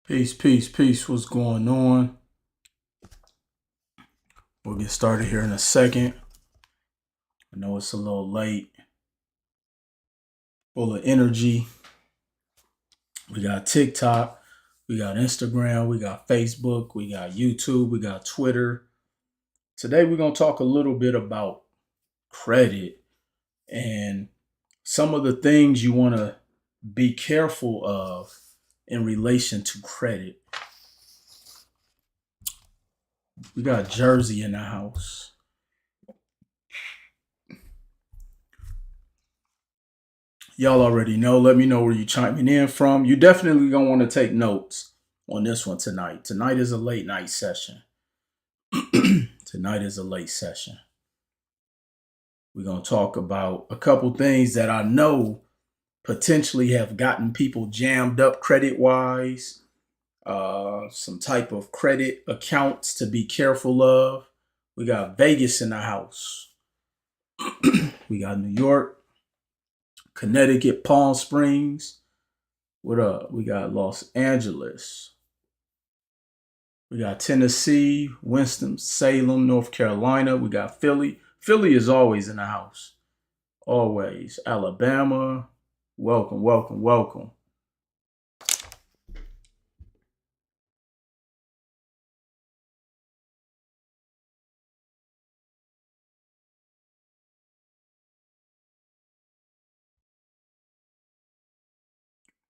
Peace, peace, peace. What's going on? We'll get started here in a second. I know it's a little late. Full of energy. We got TikTok. We got Instagram. We got Facebook. We got YouTube. We got Twitter. Today we're going to talk a little bit about credit and some of the things you want to be careful of in relation to credit. We got Jersey in the house. Y'all already know. Let me know where you're chiming in from. You definitely gonna want to take notes on this one tonight. Tonight is a late night session. Tonight is a late session. We're gonna talk about a couple things that I know potentially have gotten people jammed up credit wise. Some type of credit accounts to be careful of. We got Vegas in the house. We got New York, Connecticut, Palm Springs. What up? We got Los Angeles. We got Tennessee, Winston-Salem, North Carolina. We got Philly. Philly is always in the house. Always. Alabama. Welcome, welcome, welcome.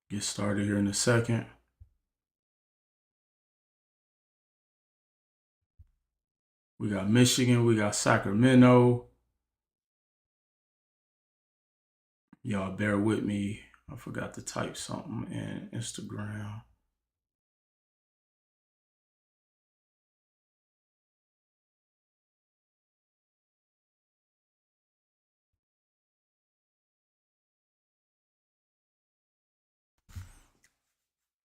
Get started here in a second. We got Michigan. We got Sacramento. Y'all bear with me. I forgot to type something in Instagram.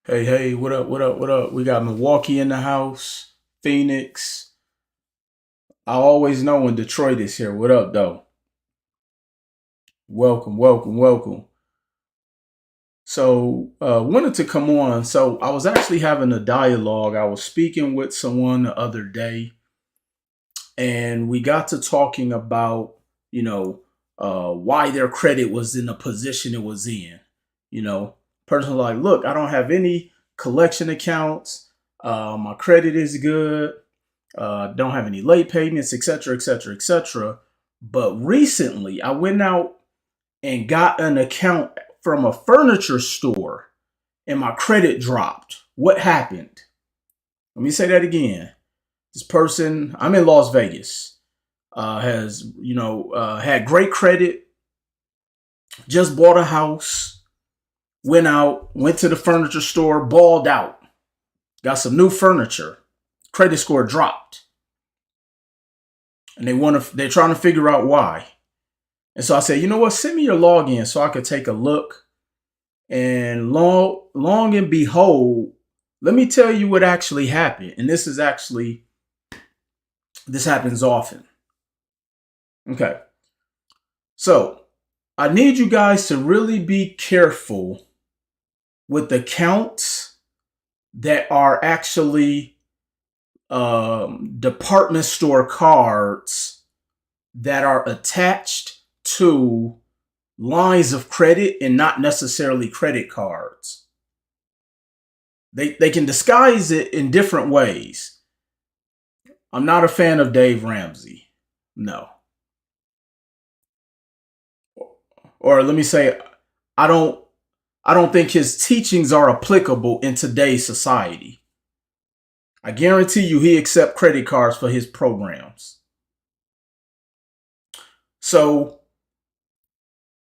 Hey, hey, what up, what up, what up? We got Milwaukee in the house, Phoenix. I always know when Detroit is here. What up, though? Welcome, welcome, welcome. So, wanted to come on. So, I was actually having a dialogue. I was speaking with someone the other day, and we got to talking about, why their credit was in the position it was in. Person like, look, I don't have any collection accounts. My credit is good. Don't have any late payments, etc., etc., etc. But recently, I went out and got an account from a furniture store, and my credit dropped. What happened? Let me say that again. This person, I'm in Las Vegas, has had great credit, just bought a house, went to the furniture store, balled out, got some new furniture, credit score dropped, and they're trying to figure out why. And so I said, you know what, send me your login so I could take a look. And long and behold, let me tell you what actually happened. And this happens often. Okay. So I need you guys to really be careful with accounts that are actually department store cards that are attached to lines of credit and not necessarily credit cards. They can disguise it in different ways. I'm not a fan of Dave Ramsey. No. Or let me say, I don't think his teachings are applicable in today's society. I guarantee you he accepts credit cards for his programs. So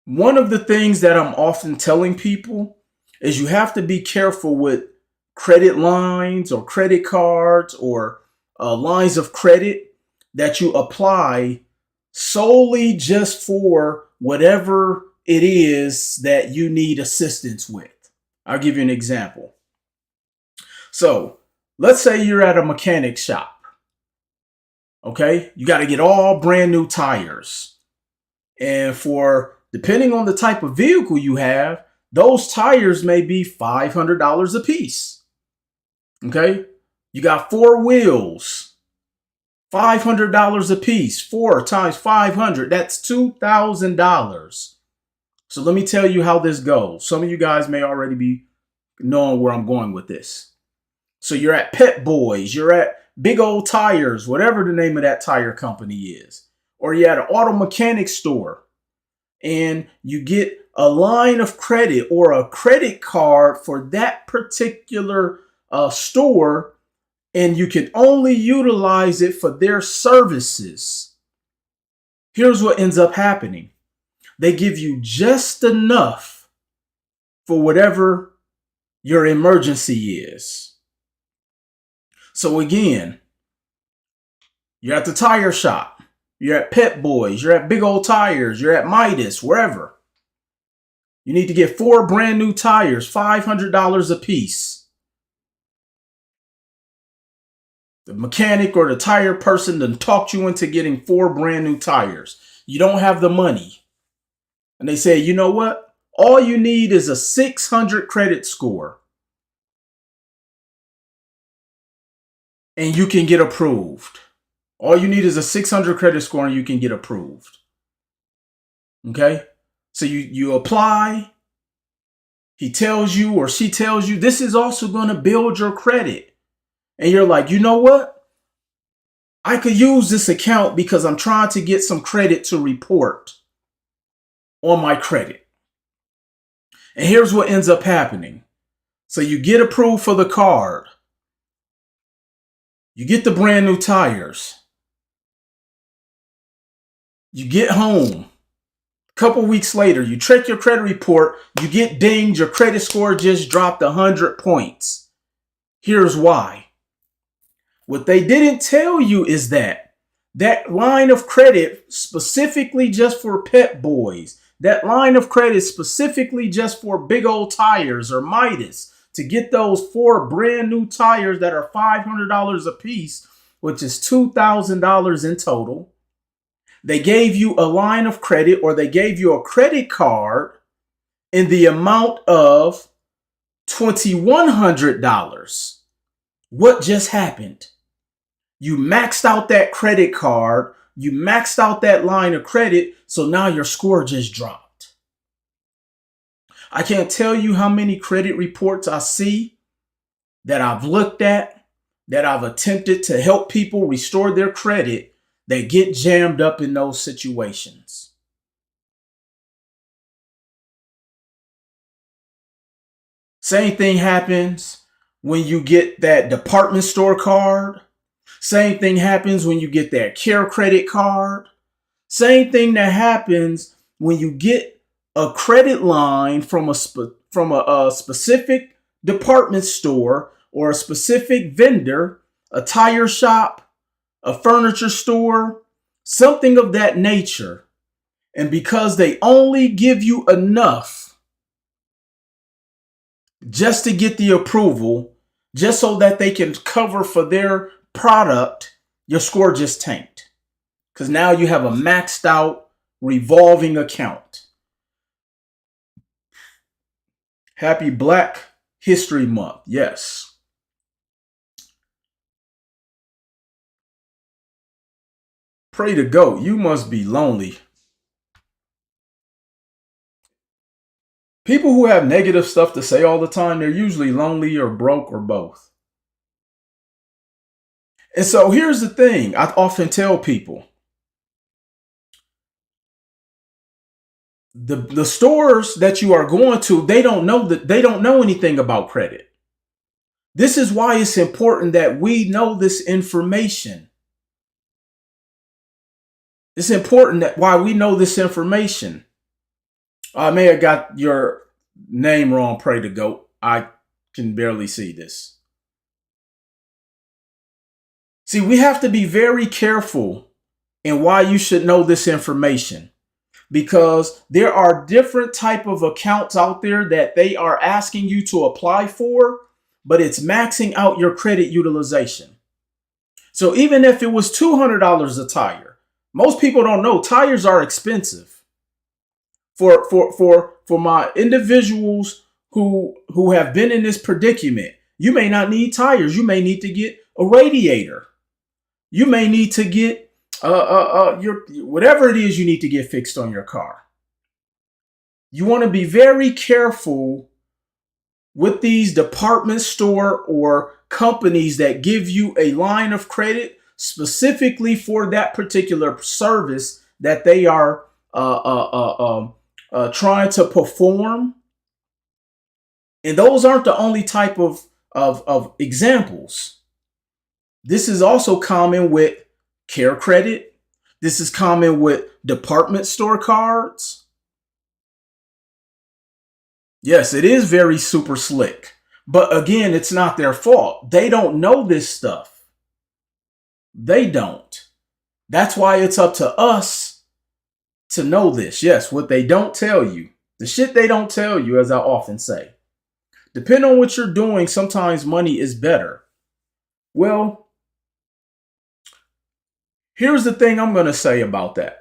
one of the things that I'm often telling people is you have to be careful with credit lines or credit cards or lines of credit that you apply solely just for whatever it is that you need assistance with. I'll give you an example. So let's say you're at a mechanic shop. Okay, you got to get all brand new tires. And depending on the type of vehicle you have, those tires may be $500 a piece. Okay. You got four wheels, $500 a piece, 4 times 500. That's $2,000. So let me tell you how this goes. Some of you guys may already be knowing where I'm going with this. So you're at Pet Boys, you're at Big Old Tires, whatever the name of that tire company is, or you're at an auto mechanic store, and you get a line of credit or a credit card for that particular store, and you can only utilize it for their services. Here's what ends up happening. They give you just enough for whatever your emergency is. So again, you're at the tire shop, you're at Pet Boys, you're at Big Old Tires, you're at Midas, wherever. You need to get 4 brand new tires, $500 a piece. The mechanic or the tire person done talked you into getting 4 brand new tires. You don't have the money. And they say, you know what? All you need is a 600 credit score. And you can get approved. All you need is a 600 credit score and you can get approved. Okay? So you apply. He tells you or she tells you this is also going to build your credit. And you're like, you know what? I could use this account because I'm trying to get some credit to report on my credit. And here's what ends up happening. So you get approved for the card. You get the brand new tires. You get home. A couple weeks later, you check your credit report. You get dinged. Your credit score just dropped 100 points. Here's why. What they didn't tell you is that line of credit specifically just for Pet Boys, that line of credit specifically just for Big Old Tires or Midas, to get those 4 brand new tires that are $500 a piece, which is $2,000 in total. They gave you a line of credit, or they gave you a credit card in the amount of $2,100. What just happened? You maxed out that credit card. You maxed out that line of credit. So now your score just dropped. I can't tell you how many credit reports I see that I've looked at, that I've attempted to help people restore their credit. They get jammed up in those situations. Same thing happens when you get that department store card. Same thing happens when you get that care credit card. Same thing that happens when you get a credit line from a specific department store or a specific vendor, a tire shop, a furniture store, something of that nature. And because they only give you enough just to get the approval, just so that they can cover for their product, your score just tanked. Because now you have a maxed out revolving account. Happy Black History Month. Yes. Pray to go. You must be lonely. People who have negative stuff to say all the time, they're usually lonely or broke or both. And so here's the thing. I often tell people, the stores that you are going to, they don't know anything about credit. This is why it's important that we know this information. It's important that why we know this information. I may have got your name wrong, Pray to Goat. I can barely see this. See, we have to be very careful in why you should know this information, because there are different type of accounts out there that they are asking you to apply for, but it's maxing out your credit utilization. So even if it was $200 a tire, most people don't know tires are expensive. For my individuals who have been in this predicament, You may not need tires. You may need to get a radiator. You may need to get your whatever it is you need to get fixed on your car. You want to be very careful with these department store or companies that give you a line of credit specifically for that particular service that they are trying to perform. And those aren't the only type of examples. This is also common with care credit. This is common with department store cards. Yes, it is very super slick. But again, it's not their fault. They don't know this stuff. They don't. That's why it's up to us to know this. Yes, what they don't tell you. The shit they don't tell you, as I often say. Depending on what you're doing, sometimes money is better. Well, here's the thing I'm going to say about that.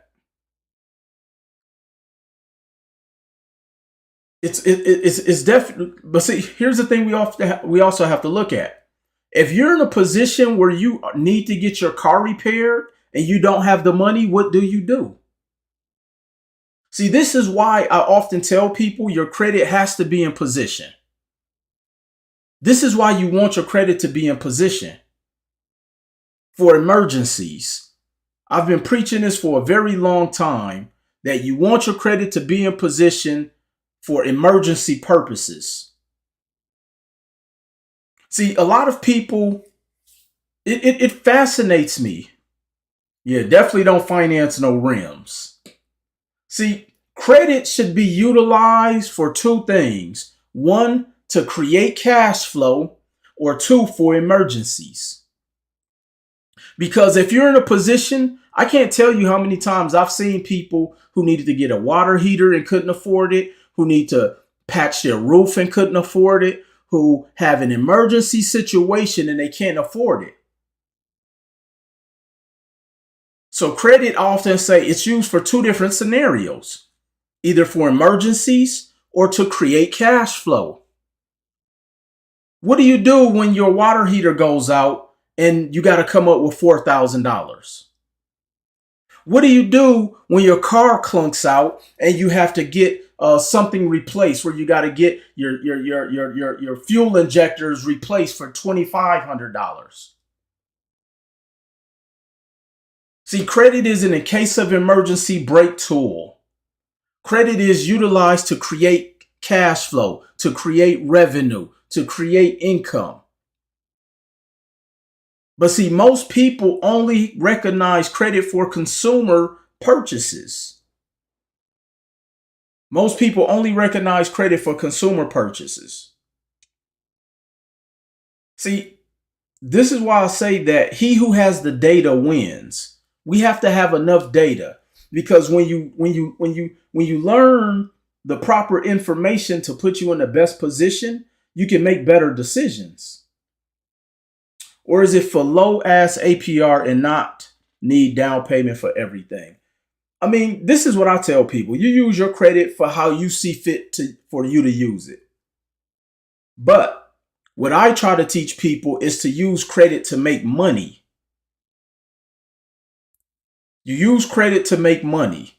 It's definitely, but see, here's the thing we also have to look at. If you're in a position where you need to get your car repaired and you don't have the money, what do you do? See, this is why I often tell people your credit has to be in position. This is why you want your credit to be in position for emergencies. I've been preaching this for a very long time, that you want your credit to be in position for emergency purposes. See, a lot of people, it fascinates me. Yeah, definitely don't finance no rims. See, credit should be utilized for two things. One, to create cash flow, or two, for emergencies. Because if you're in a position, I can't tell you how many times I've seen people who needed to get a water heater and couldn't afford it, who need to patch their roof and couldn't afford it, who have an emergency situation and they can't afford it. So credit, I often say, it's used for two different scenarios, either for emergencies or to create cash flow. What do you do when your water heater goes out and you got to come up with $4,000? What do you do when your car clunks out and you have to get something replaced, where you got to get your fuel injectors replaced for $2,500? See, credit is in a case of emergency brake tool. Credit is utilized to create cash flow, to create revenue, to create income. But see, most people only recognize credit for consumer purchases. Most people only recognize credit for consumer purchases. See, this is why I say that he who has the data wins. We have to have enough data, because when you learn the proper information to put you in the best position, you can make better decisions. Or is it for low ass APR and not need down payment for everything? I mean, this is what I tell people. You use your credit for how you see fit for you to use it. But what I try to teach people is to use credit to make money. You use credit to make money.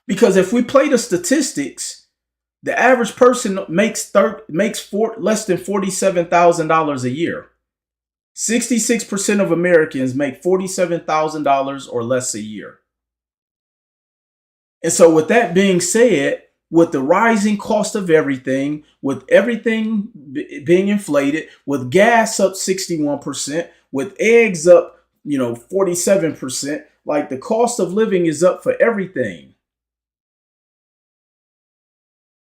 Because if we play the statistics, the average person makes less than $47,000 a year. 66% of Americans make $47,000 or less a year. And so with that being said, with the rising cost of everything, with everything being inflated, with gas up 61%, with eggs up, 47%, like the cost of living is up for everything.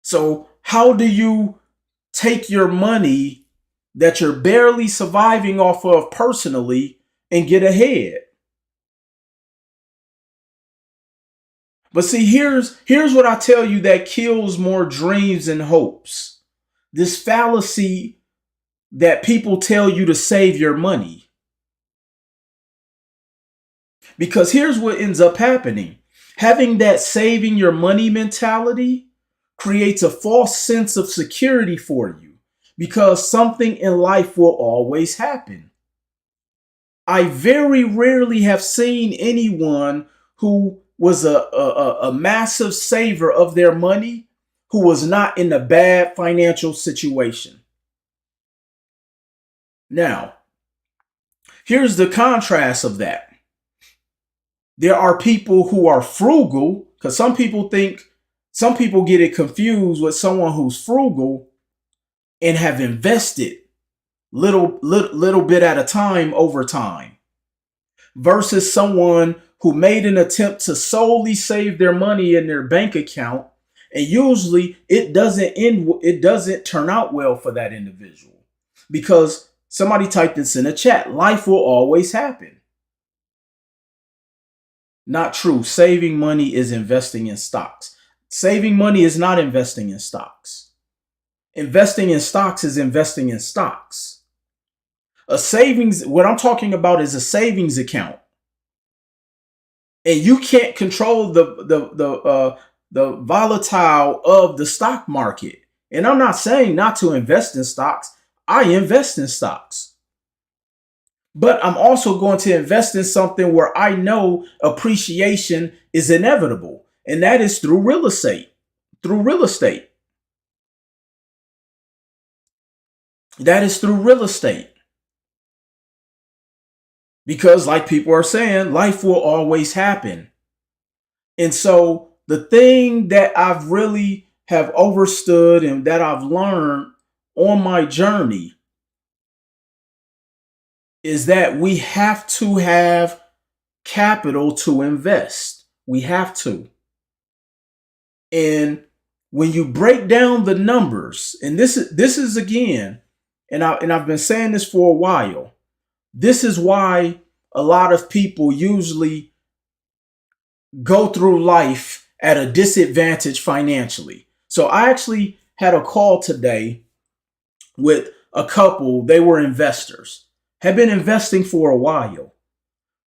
So how do you take your money that you're barely surviving off of personally and get ahead? But see, here's what I tell you that kills more dreams and hopes. This fallacy that people tell you to save your money. Because here's what ends up happening. Having that saving your money mentality creates a false sense of security for you. because something in life will always happen. I very rarely have seen anyone who was a massive saver of their money who was not in a bad financial situation. Now, here's the contrast of that. There are people who are frugal, because some people get it confused with someone who's frugal and have invested little bit at a time over time, versus someone who made an attempt to solely save their money in their bank account, and usually it doesn't turn out well for that individual, because somebody typed this in the chat: life will always happen. Not true. Saving money is investing in stocks. Saving money is not investing in stocks. Investing in stocks is investing in stocks. What I'm talking about is a savings account. And you can't control the volatile of the stock market. And I'm not saying not to invest in stocks. I invest in stocks. But I'm also going to invest in something where I know appreciation is inevitable. And that is through real estate. That is through real estate. Because like people are saying, life will always happen. And so the thing that I've really have understood and that I've learned on my journey is that we have to have capital to invest. We have to. And when you break down the numbers, and this is again, and I've been saying this for a while, this is why a lot of people usually go through life at a disadvantage financially. So I actually had a call today with a couple. They were investors, have been investing for a while,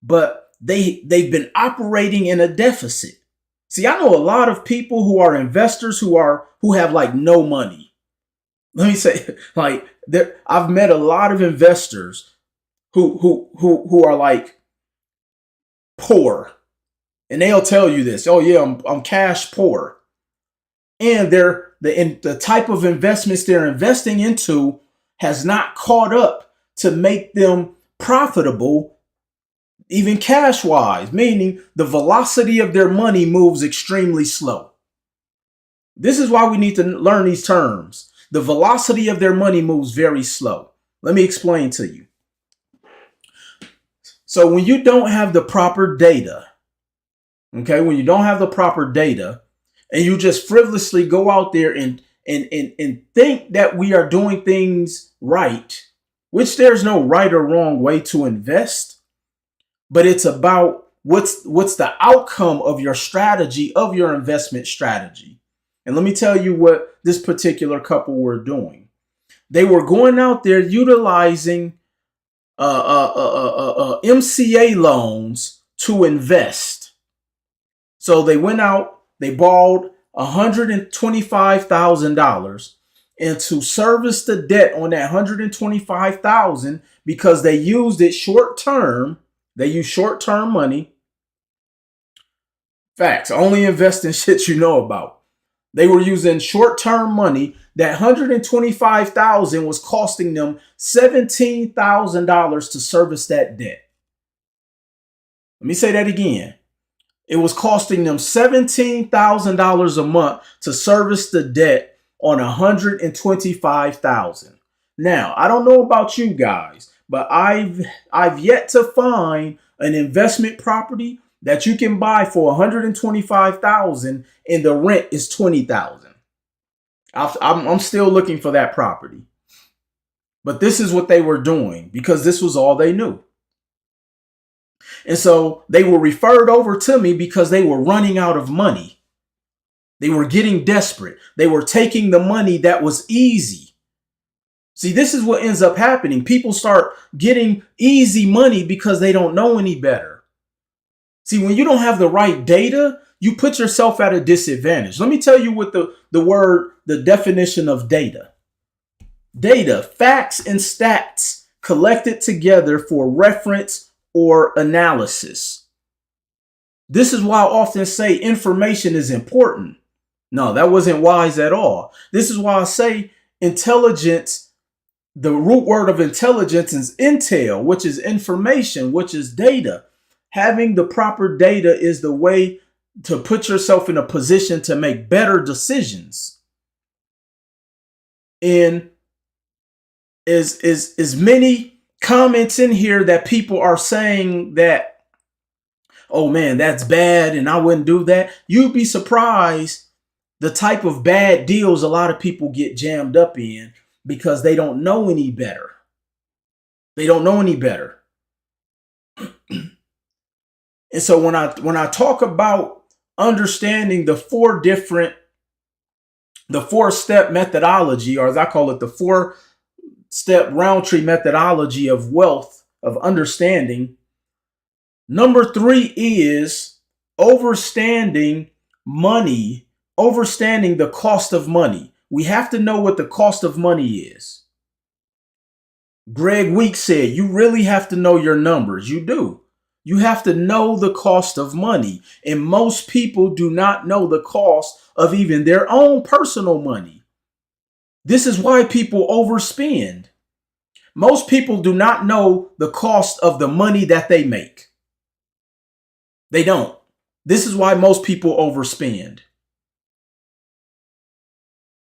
but they've been operating in a deficit. See, I know a lot of people who are investors who have like no money. Let me say, like, I've met a lot of investors who are like poor, and they'll tell you this: oh yeah, I'm cash poor, and the type of investments they're investing into has not caught up to make them profitable, even cash wise, meaning the velocity of their money moves extremely slow. This is why we need to learn these terms. The velocity of their money moves very slow. Let me explain to you. So when you don't have the proper data, okay, when you don't have the proper data and you just frivolously go out there and think that we are doing things right, which there's no right or wrong way to invest, but it's about what's the outcome of your strategy, of your investment strategy. And let me tell you what this particular couple were doing. They were going out there utilizing MCA loans to invest. So they went out, they borrowed $125,000, and to service the debt on that $125,000, because they used it short term. They use short-term money. Facts. Only invest in shit you know about. They were using short-term money. That $125,000 was costing them $17,000 to service that debt. Let me say that again. It was costing them $17,000 a month to service the debt on $125,000. Now, I don't know about you guys, but I've yet to find an investment property that you can buy for $125,000 and the rent is $20,000. I'm still looking for that property. But this is what they were doing because this was all they knew. And so they were referred over to me because they were running out of money. They were getting desperate. They were taking the money that was easy. See, this is what ends up happening. People start getting easy money because they don't know any better. See, when you don't have the right data, you put yourself at a disadvantage. Let me tell you what the definition of data. Data, facts, and stats collected together for reference or analysis. This is why I often say information is important. No, that wasn't wise at all. This is why I say intelligence, the root word of intelligence is intel, which is information, which is data. Having the proper data is the way to put yourself in a position to make better decisions. And is many comments in here that people are saying that, oh man, that's bad and I wouldn't do that. You'd be surprised the type of bad deals a lot of people get jammed up in because they don't know any better. They don't know any better. And so when I talk about understanding the four-step methodology, or as I call it, the four-step Roundtree methodology of wealth, of understanding, number 3 is overstanding money, overstanding the cost of money. We have to know what the cost of money is. Greg Weeks said, you really have to know your numbers. You do. You have to know the cost of money. And most people do not know the cost of even their own personal money. This is why people overspend. Most people do not know the cost of the money that they make. They don't. This is why most people overspend.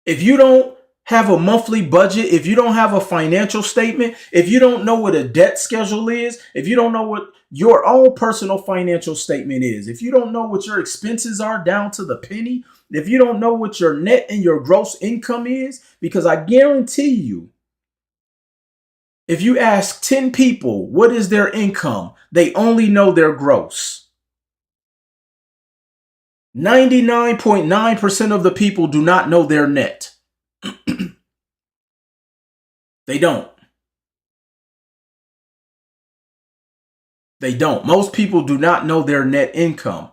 If you don't have a monthly budget, if you don't have a financial statement, if you don't know what a debt schedule is, if you don't know what your own personal financial statement is, if you don't know what your expenses are down to the penny, if you don't know what your net and your gross income is, because I guarantee you, if you ask 10 people what is their income, they only know their gross. 99.9% of the people do not know their net. They don't. They don't. Most people do not know their net income.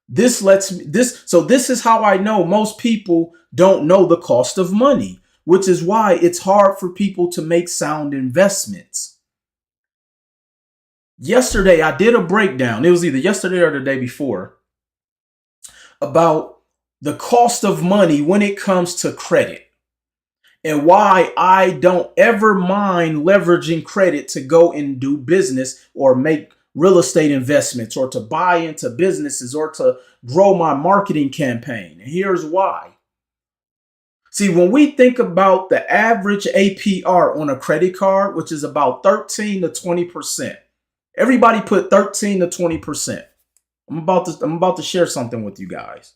This is how I know most people don't know the cost of money, which is why it's hard for people to make sound investments. Yesterday, I did a breakdown. It was either yesterday or the day before about the cost of money when it comes to credit and why I don't ever mind leveraging credit to go and do business or make real estate investments or to buy into businesses or to grow my marketing campaign. And here's why. See, when we think about the average APR on a credit card, which is about 13 to 20%, everybody put 13 to 20%. I'm about to share something with you guys.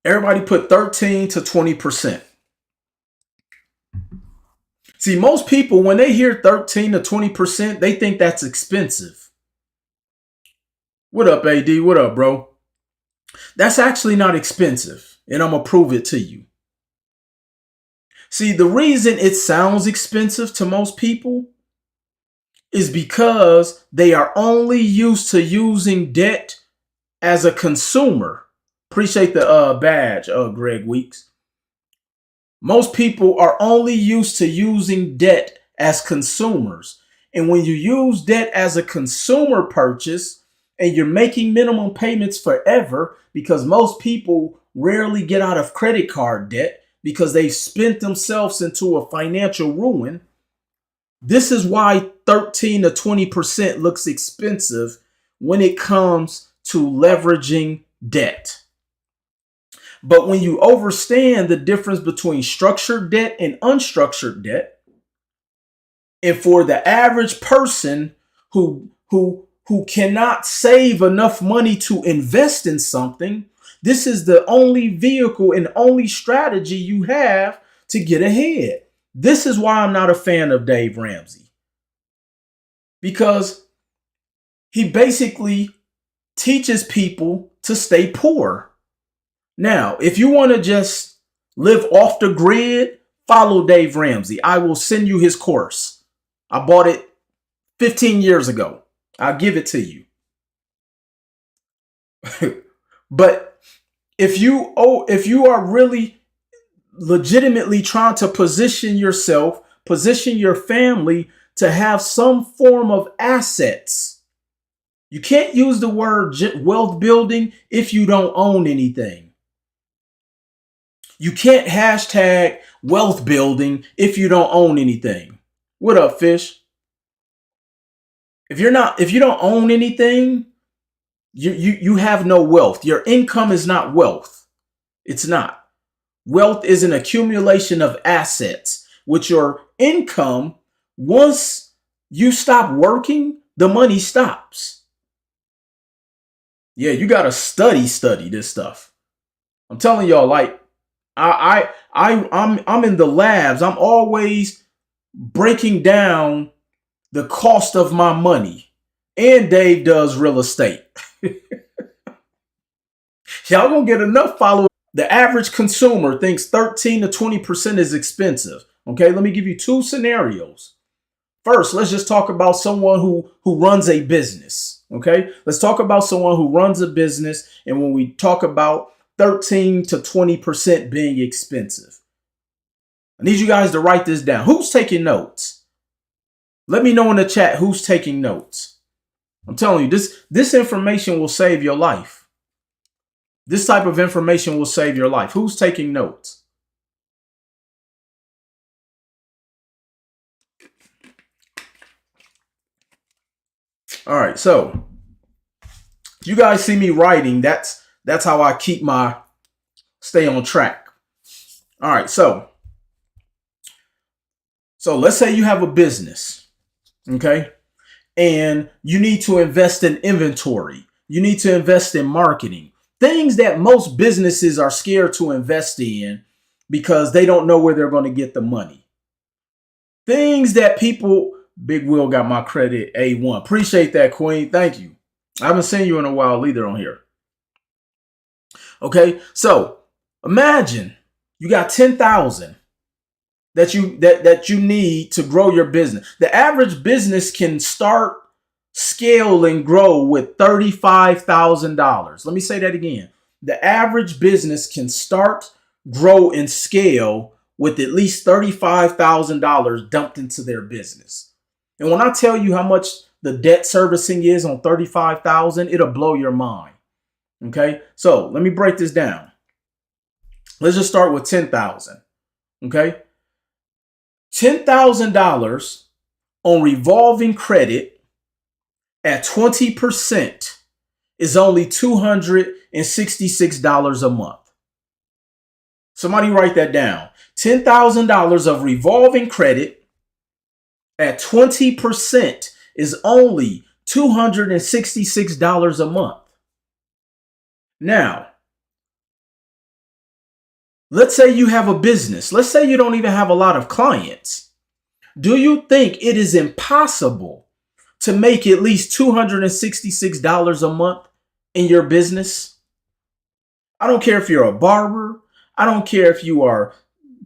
Everybody put 13 to 20%. See, most people, when they hear 13 to 20%, they think that's expensive. What up, AD? What up, bro? That's actually not expensive, and I'm going to prove it to you. See, the reason it sounds expensive to most people is because they are only used to using debt as a consumer. Appreciate the badge, Greg Weeks. Most people are only used to using debt as consumers. And when you use debt as a consumer purchase and you're making minimum payments forever, because most people rarely get out of credit card debt because they've spent themselves into a financial ruin. This is why 13 to 20% looks expensive when it comes to leveraging debt. But when you understand the difference between structured debt and unstructured debt, and for the average person who cannot save enough money to invest in something, this is the only vehicle and only strategy you have to get ahead. This is why I'm not a fan of Dave Ramsey, because he basically teaches people to stay poor. Now, if you want to just live off the grid, follow Dave Ramsey. I will send you his course. I bought it 15 years ago. I'll give it to you. But if you are really legitimately trying to position yourself, position your family to have some form of assets, you can't use the word wealth building if you don't own anything. You can't hashtag wealth building if you don't own anything. What up, Fish? If you don't own anything, you have no wealth. Your income is not wealth. It's not. Wealth is an accumulation of assets. With your income, once you stop working, the money stops. Yeah, you gotta study this stuff. I'm telling y'all, like I'm in the labs. I'm always breaking down the cost of my money. And Dave does real estate. Y'all gonna get enough followers. The average consumer thinks 13 to 20% is expensive. Okay, let me give you two scenarios. First, let's just talk about someone who runs a business. Okay, let's talk about someone who runs a business. And when we talk about 13 to 20% being expensive, I need you guys to write this down. Who's taking notes? Let me know in the chat who's taking notes. I'm telling you, this information will save your life. This type of information will save your life. Who's taking notes? All right, so you guys see me writing. That's how I keep stay on track. All right, so let's say you have a business, okay? And you need to invest in inventory. You need to invest in marketing. Things that most businesses are scared to invest in because they don't know where they're going to get the money. Things that people, Big Will got my credit A1. Appreciate that, Queen. Thank you. I haven't seen you in a while either on here. Okay, so imagine you got 10,000 that you need to grow your business. The average business can start, scale, and grow with $35,000. Let me say that again. The average business can start, grow, and scale with at least $35,000 dumped into their business. And when I tell you how much the debt servicing is on $35,000, it'll blow your mind. Okay, so let me break this down. Let's just start with 10,000. Okay, $10,000 on revolving credit at 20% is only $266 a month. Somebody write that down. $10,000 of revolving credit at 20% is only $266 a month. Now, let's say you have a business. Let's say you don't even have a lot of clients. Do you think it is impossible to make at least $266 a month in your business? I don't care if you're a barber. I don't care if you are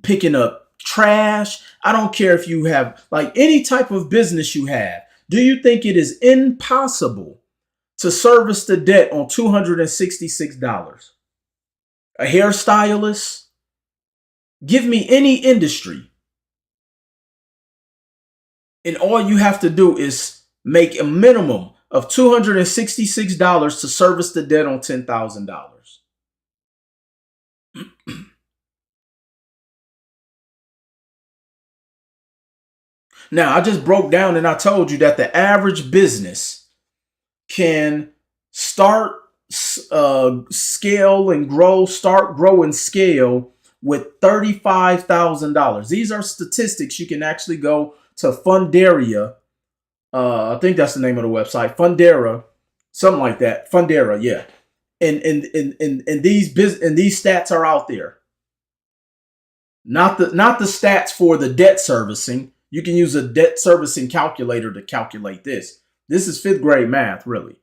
picking up trash. I don't care if you have like any type of business you have. Do you think it is impossible to service the debt on $266? A hairstylist? Give me any industry. And all you have to do is make a minimum of $266 to service the debt on $10,000. Now, I just broke down and I told you that the average business can start, scale and grow, start, grow, and scale with $35,000. These are statistics. You can actually go to Fundera. I think that's the name of the website. Fundera, something like that. Fundera, yeah. And these stats are out there. Not the stats for the debt servicing. You can use a debt servicing calculator to calculate this. This is 5th grade math, really.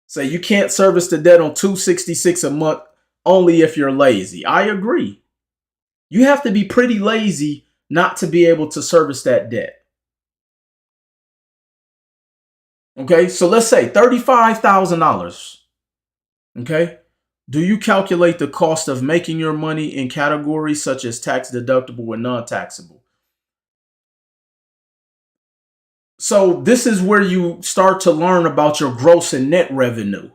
So you can't service the debt on $266 a month only if you're lazy. I agree. You have to be pretty lazy not to be able to service that debt. Okay, so let's say $35,000. Okay, Do you calculate the cost of making your money in categories such as tax deductible and non-taxable? So this is where you start to learn about your gross and net revenue.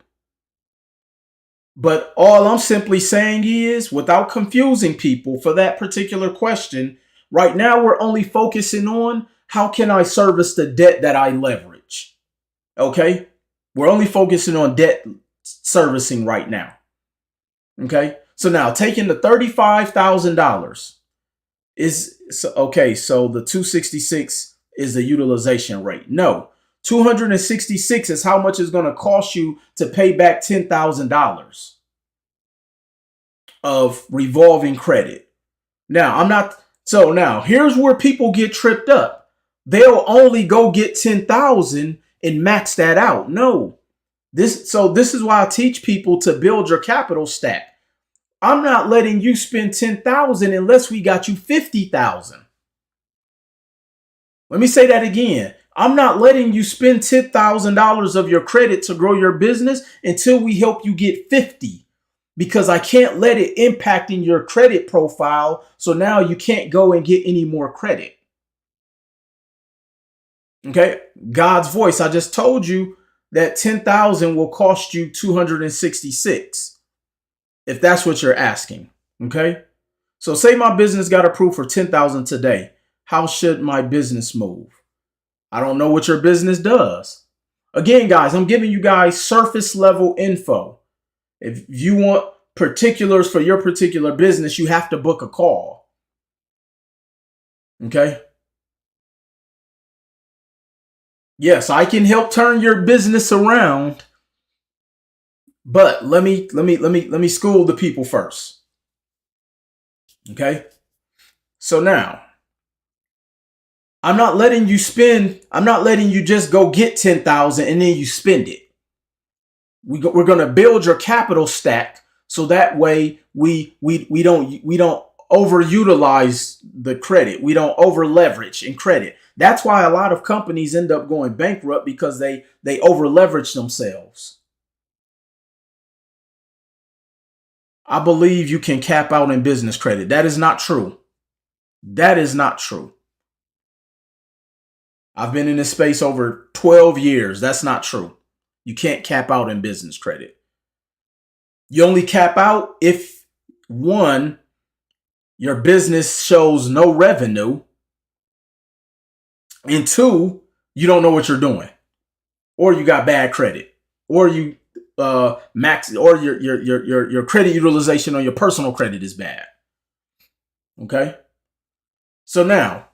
But all I'm simply saying is, without confusing people for that particular question, right now we're only focusing on how can I service the debt that I leverage. Okay? We're only focusing on debt servicing right now. Okay? So now taking the $35,000 is okay, so the 266 is the utilization rate. No. 266 is how much it's going to cost you to pay back $10,000 of revolving credit. Now, now here's where people get tripped up. They'll only go get 10,000 and max that out. No. This is why I teach people to build your capital stack. I'm not letting you spend 10,000 unless we got you 50,000. Let me say that again. I'm not letting you spend $10,000 of your credit to grow your business until we help you get 50, because I can't let it impact in your credit profile. So now you can't go and get any more credit. Okay. God's voice. I just told you that 10,000 will cost you 266. If that's what you're asking. Okay. So say my business got approved for 10,000 today. How should my business move? I don't know what your business does. Again, guys, I'm giving you guys surface level info. If you want particulars for your particular business, you have to book a call. Okay. Yes, I can help turn your business around, but let me school the people first. Okay. So now, I'm not letting you just go get 10,000 and then you spend it. We're going to build your capital stack so that way we don't overutilize the credit. We don't over leverage in credit. That's why a lot of companies end up going bankrupt, because they over leverage themselves. I believe you can cap out in business credit. That is not true. That is not true. I've been in this space over 12 years. That's not true. You can't cap out in business credit. You only cap out if, one, your business shows no revenue, and two, you don't know what you're doing, or you got bad credit, or you max, or your credit utilization on your personal credit is bad. Okay. So now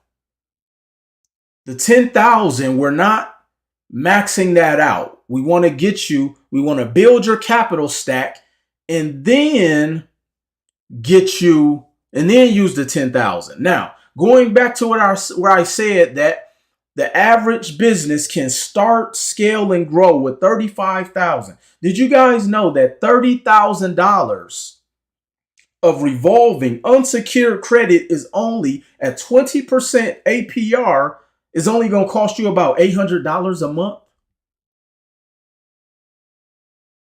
the 10,000, we're not maxing that out. We want to build your capital stack and then use the 10,000. Now, going back to where I said that the average business can start, scale, and grow with 35,000. Did you guys know that $30,000 of revolving unsecured credit is only at 20% APR is only going to cost you about $800 a month?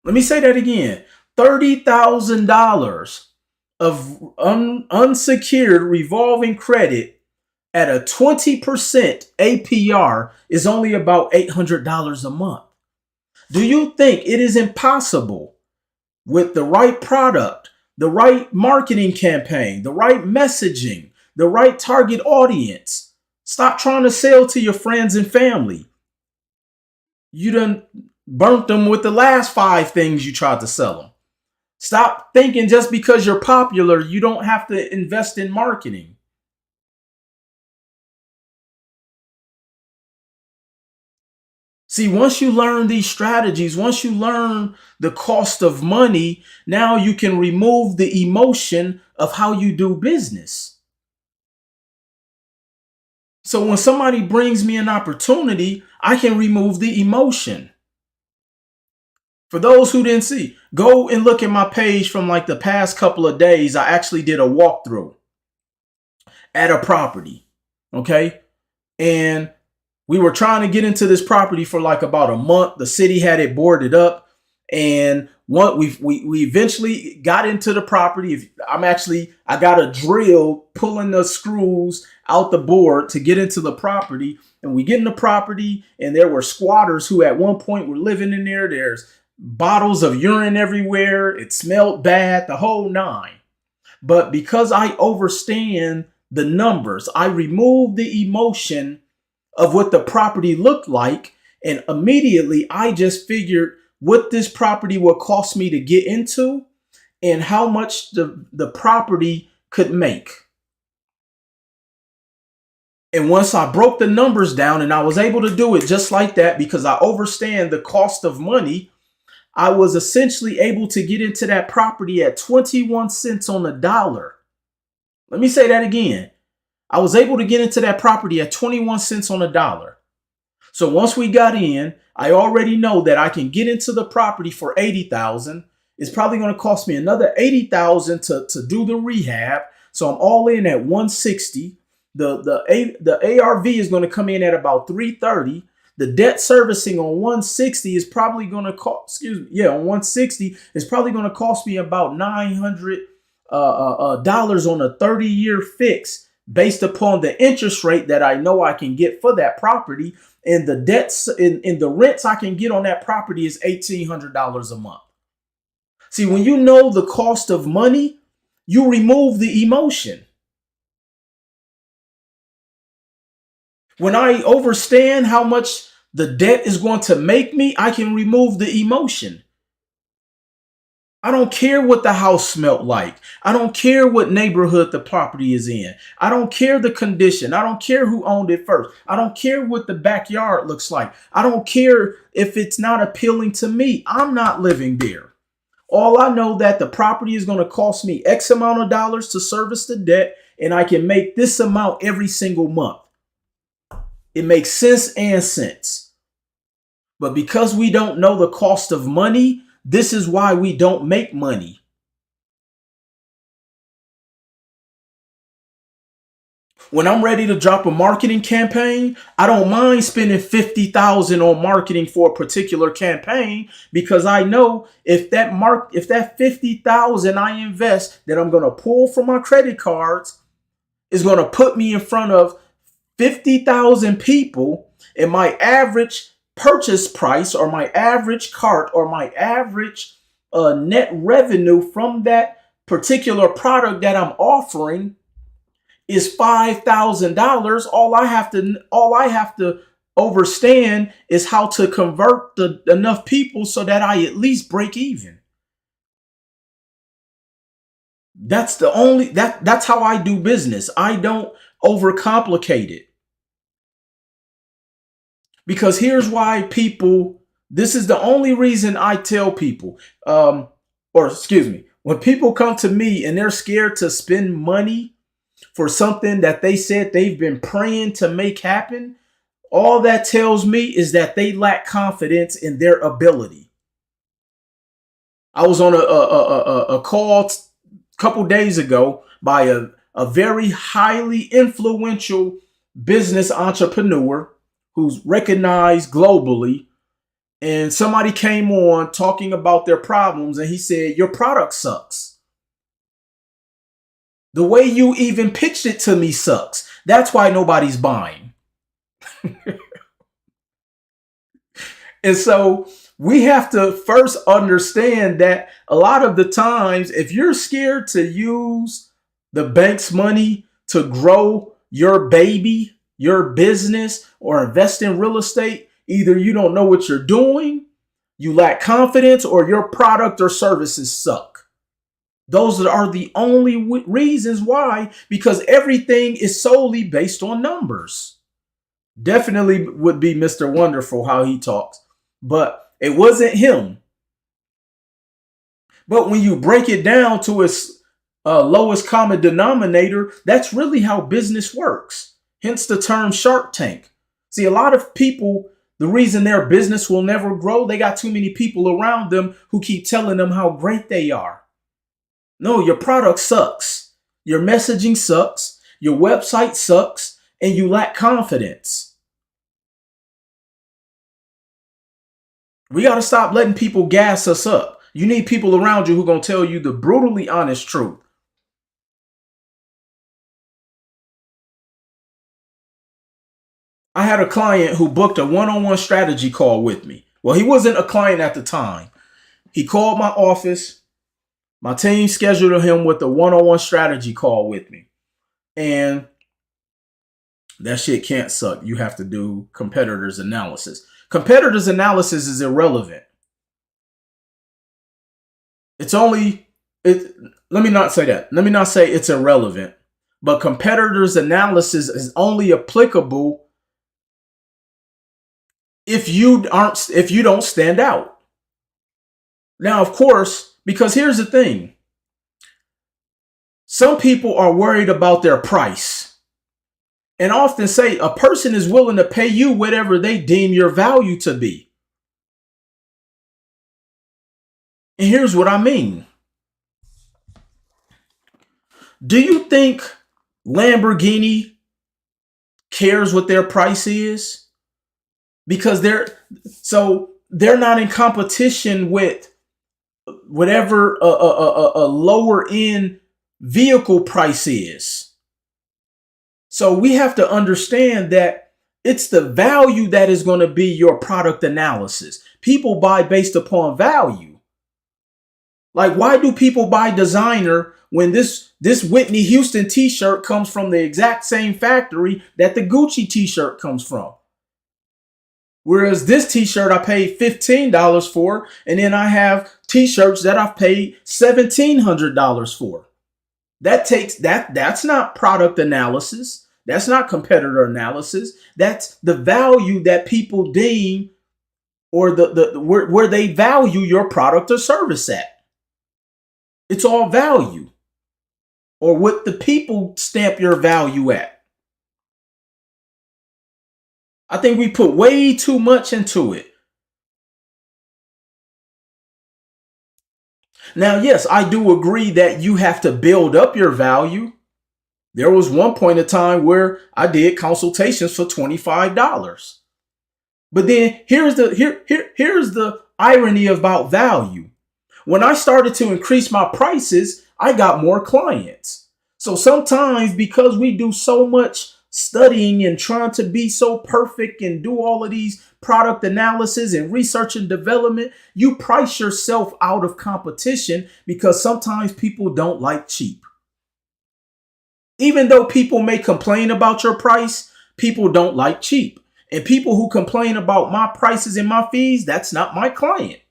Let me say that again. $30,000 of unsecured revolving credit at a 20% APR is only about $800 a month. Do you think it is impossible with the right product, the right marketing campaign, the right messaging, the right target audience? Stop trying to sell to your friends and family. You done burnt them with the last 5 things you tried to sell them. Stop thinking just because you're popular, you don't have to invest in marketing. See, once you learn these strategies, once you learn the cost of money, now you can remove the emotion of how you do business. So when somebody brings me an opportunity, I can remove the emotion. For those who didn't see, go and look at my page from like the past couple of days. I actually did a walkthrough at a property. Okay. And we were trying to get into this property for like about a month. The city had it boarded up. And we eventually got into the property. I got a drill pulling the screws out the board to get into the property. And we get in the property, and there were squatters who at one point were living in there. There's bottles of urine everywhere. It smelled bad, the whole nine. But because I understand the numbers, I remove the emotion of what the property looked like. And immediately I just figured what this property would cost me to get into and how much the property could make. And once I broke the numbers down, and I was able to do it just like that because I understand the cost of money, I was essentially able to get into that property at 21 cents on the dollar. Let me say that again. I was able to get into that property at 21 cents on the dollar. So once we got in, I already know that I can get into the property for 80,000. It's probably going to cost me another 80,000 to do the rehab. So I'm all in at 160. The ARV is going to come in at about 330. The debt servicing on 160 is probably going to cost, on 160 is probably going to cost me about $900 dollars on a 30-year fix based upon the interest rate that I know I can get for that property. And the debts in the rents I can get on that property is $1,800 a month. See, when you know the cost of money, you remove the emotion. When I understand how much the debt is going to make me, I can remove the emotion. I don't care what the house smelled like. I don't care what neighborhood the property is in. I don't care the condition. I don't care who owned it first. I don't care what the backyard looks like. I don't care if it's not appealing to me. I'm not living there. All I know that the property is going to cost me X amount of dollars to service the debt, and I can make this amount every single month. It makes sense and sense. But because we don't know the cost of money, this is why we don't make money. When I'm ready to drop a marketing campaign, I don't mind spending $50,000 on marketing for a particular campaign because I know if that $50,000 I invest that I'm going to pull from my credit cards is going to put me in front of 50,000 people, and my average purchase price or my average cart or my average net revenue from that particular product that I'm offering is $5,000. All I have to understand is how to convert enough people so that I at least break even. That's how I do business. I don't overcomplicate it. Because here's why this is the only reason I tell people, when people come to me and they're scared to spend money for something that they said they've been praying to make happen, all that tells me is that they lack confidence in their ability. I was on a call a couple days ago by a very highly influential business entrepreneur who's recognized globally. And somebody came on talking about their problems, and he said, "Your product sucks. The way you even pitched it to me sucks. That's why nobody's buying." And so we have to first understand that a lot of the times, if you're scared to use the bank's money to grow your baby, your business, or invest in real estate, either you don't know what you're doing, you lack confidence, or your product or services suck. Those are the only reasons why, because everything is solely based on numbers. Definitely would be Mr. Wonderful how he talks, but it wasn't him. But when you break it down to its lowest common denominator, that's really how business works. Hence the term Shark Tank. See, a lot of people, the reason their business will never grow, they got too many people around them who keep telling them how great they are. No, your product sucks. Your messaging sucks. Your website sucks. And you lack confidence. We got to stop letting people gas us up. You need people around you who are going to tell you the brutally honest truth. I had a client who booked a one-on-one strategy call with me. Well, he wasn't a client at the time. He called my office. My team scheduled him with a one-on-one strategy call with me. And that shit can't suck. You have to do competitors analysis. Competitors analysis is irrelevant. It's only it let me not say that. Let me not say it's irrelevant. But competitors analysis is only applicable if you don't stand out. Now, of course, because here's the thing. Some people are worried about their price and often say a person is willing to pay you whatever they deem your value to be. And here's what I mean. Do you think Lamborghini cares what their price is? Because they're not in competition with whatever a lower end vehicle price is. So we have to understand that it's the value that is going to be your product analysis. People buy based upon value. Like, why do people buy designer when this Whitney Houston t-shirt comes from the exact same factory that the Gucci t-shirt comes from? Whereas this t-shirt I paid $15 for, and then I have t-shirts that I've paid $1,700 for. That's not product analysis. That's not competitor analysis. That's the value that people deem, or where they value your product or service at. It's all value, or what the people stamp your value at. I think we put way too much into it. Now, yes, I do agree that you have to build up your value. There was one point in time where I did consultations for $25. But then here's the irony about value. When I started to increase my prices, I got more clients. So sometimes, because we do so much studying and trying to be so perfect and do all of these product analysis and research and development, you price yourself out of competition, because sometimes people don't like cheap. Even though people may complain about your price, people don't like cheap. And people who complain about my prices and my fees, that's not my client.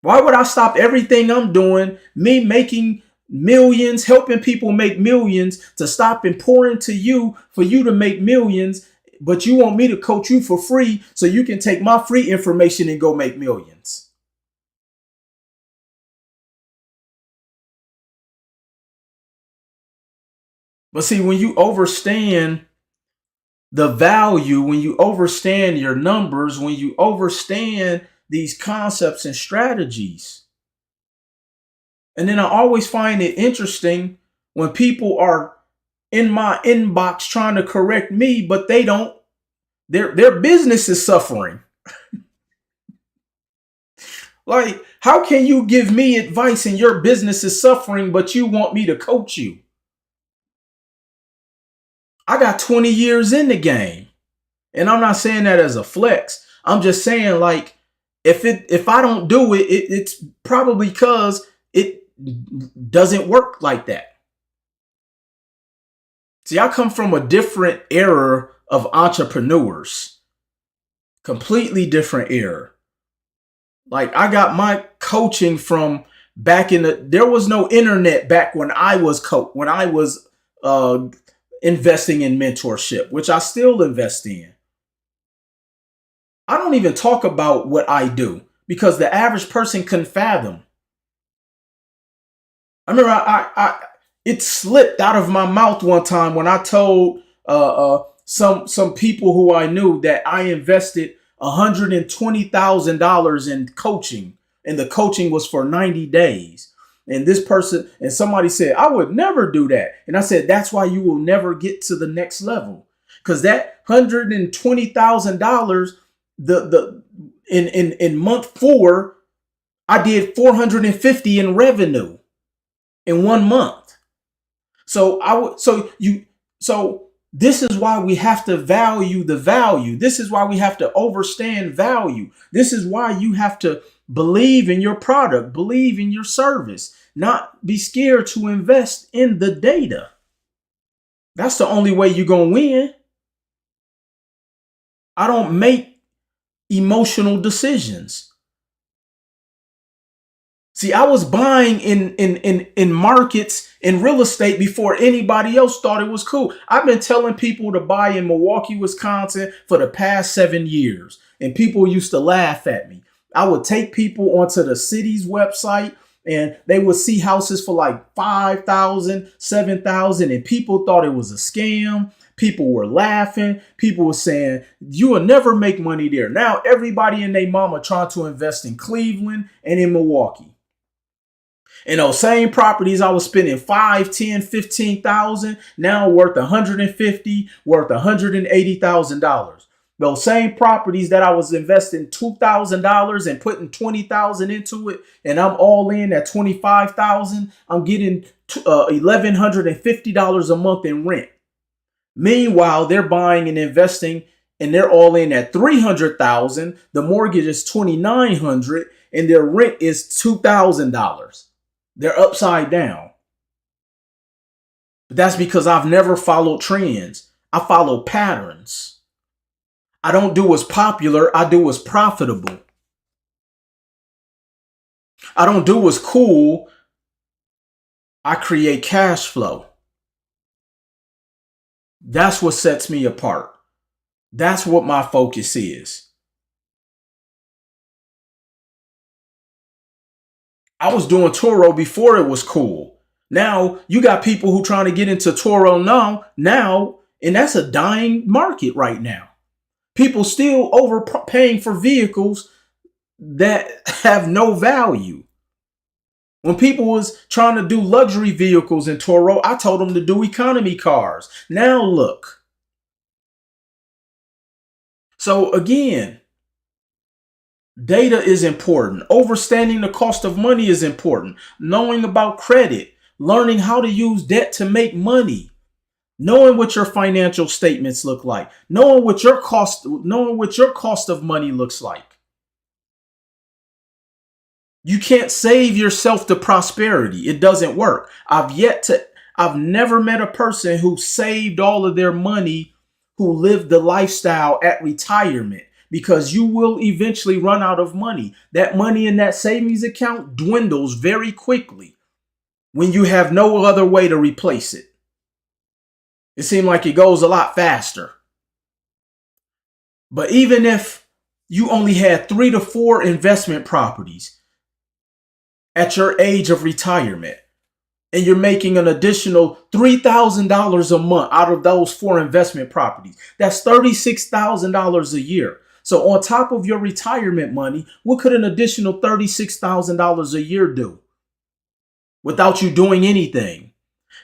Why would I stop everything I'm doing, me making millions, helping people make millions, to stop and pour into you for you to make millions, but you want me to coach you for free so you can take my free information and go make millions? But see, when you overstand the value, when you overstand your numbers, when you overstand these concepts and strategies. And then I always find it interesting when people are in my inbox trying to correct me, but they don't, their business is suffering. Like, how can you give me advice and your business is suffering, but you want me to coach you? I got 20 years in the game. And I'm not saying that as a flex. I'm just saying, like, if I don't do it, it's probably because it doesn't work like that. See, I come from a different era of entrepreneurs. Completely different era. Like, I got my coaching from back there was no internet back when I was investing in mentorship, which I still invest in. I don't even talk about what I do because the average person can fathom. I remember it slipped out of my mouth one time when I told some people who I knew that I invested $120,000 in coaching, and the coaching was for 90 days. And this person, and somebody said, I would never do that. And I said, that's why you will never get to the next level. Because that $120,000, In month 4, I did 450 in revenue in 1 month. So I would so you so this is why we have to value the value. This is why we have to overstand value. This is why you have to believe in your product, believe in your service, not be scared to invest in the data. That's the only way you're going to win. I don't make emotional decisions. See, I was buying in markets in real estate before anybody else thought it was cool. I've been telling people to buy in Milwaukee, Wisconsin for the past 7 years, and people used to laugh at me. I would take people onto the city's website and they would see houses for like 5,000, 7,000, and people thought it was a scam. People were laughing. People were saying, you will never make money there. Now everybody and their mama trying to invest in Cleveland and in Milwaukee. And those same properties I was spending 5, 10, 15,000, now worth 150, worth $180,000. Those same properties that I was investing $2,000 and putting 20,000 into it, and I'm all in at 25,000. I'm getting $1,150 a month in rent. Meanwhile, they're buying and investing, and they're all in at 300,000. The mortgage is 2,900, and their rent is $2,000. They're upside down. But that's because I've never followed trends. I follow patterns. I don't do what's popular. I do what's profitable. I don't do what's cool. I create cash flow. That's what sets me apart. That's what my focus is. I was doing Toro before it was cool. Now you got people who trying to get into Toro now, and that's a dying market right now. People still overpaying for vehicles that have no value. When people was trying to do luxury vehicles in Toro, I told them to do economy cars. Now look. So again, data is important. Overstanding the cost of money is important. Knowing about credit, learning how to use debt to make money, knowing what your financial statements look like, knowing what your cost of money looks like. You can't save yourself to prosperity. It doesn't work. I've never met a person who saved all of their money, who lived the lifestyle at retirement, because you will eventually run out of money. That money in that savings account dwindles very quickly when you have no other way to replace it. It seems like it goes a lot faster. But even if you only had 3 to 4 investment properties at your age of retirement, and you're making an additional $3,000 a month out of those 4 investment properties, that's $36,000 a year. So on top of your retirement money, what could an additional $36,000 a year do without you doing anything?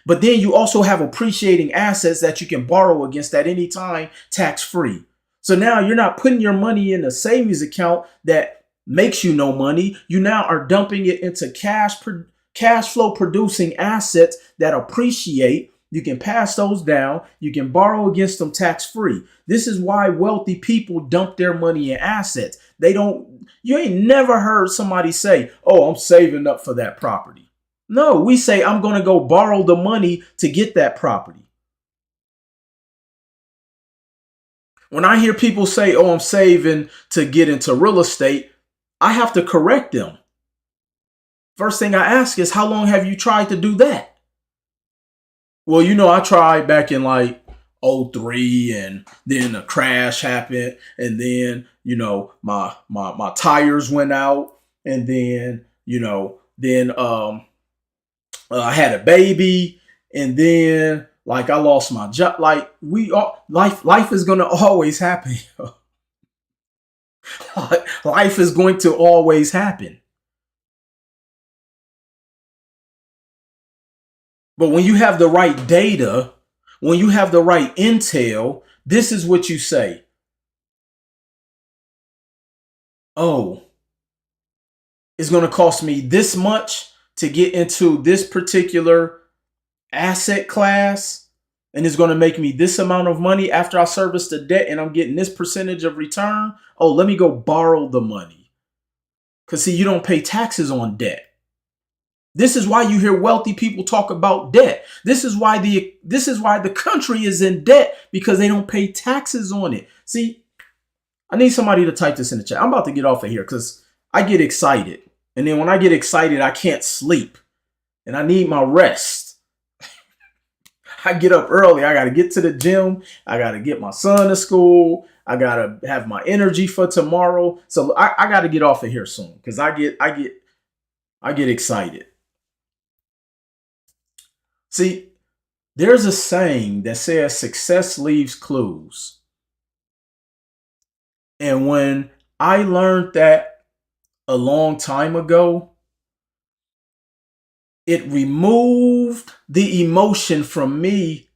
But then you also have appreciating assets that you can borrow against at any time, tax-free. So now you're not putting your money in a savings account that makes you no money. You now are dumping it into cash flow producing assets that appreciate. You can pass those down. You can borrow against them tax-free. This is why wealthy people dump their money in assets. You ain't never heard somebody say, oh, I'm saving up for that property. No, we say, I'm going to go borrow the money to get that property. When I hear people say, oh, I'm saving to get into real estate, I have to correct them. First thing I ask is, how long have you tried to do that? Well, I tried back in like 03, and then a crash happened, and then, my tires went out, and then, I had a baby, and then like I lost my job. Like life is going to always happen. Life is going to always happen. But when you have the right data, when you have the right intel, this is what you say. oh, it's going to cost me this much to get into this particular asset class, and it's going to make me this amount of money after I service the debt, and I'm getting this percentage of return. Oh, let me go borrow the money. Because, see, you don't pay taxes on debt. This is why you hear wealthy people talk about debt. This is why the country is in debt, because they don't pay taxes on it. See, I need somebody to type this in the chat. I'm about to get off of here because I get excited. And then when I get excited, I can't sleep. And I need my rest. I get up early. I got to get to the gym. I got to get my son to school. I got to have my energy for tomorrow. So I got to get off of here soon because I get excited. See, there's a saying that says success leaves clues. And when I learned that a long time ago, it removed the emotion from me,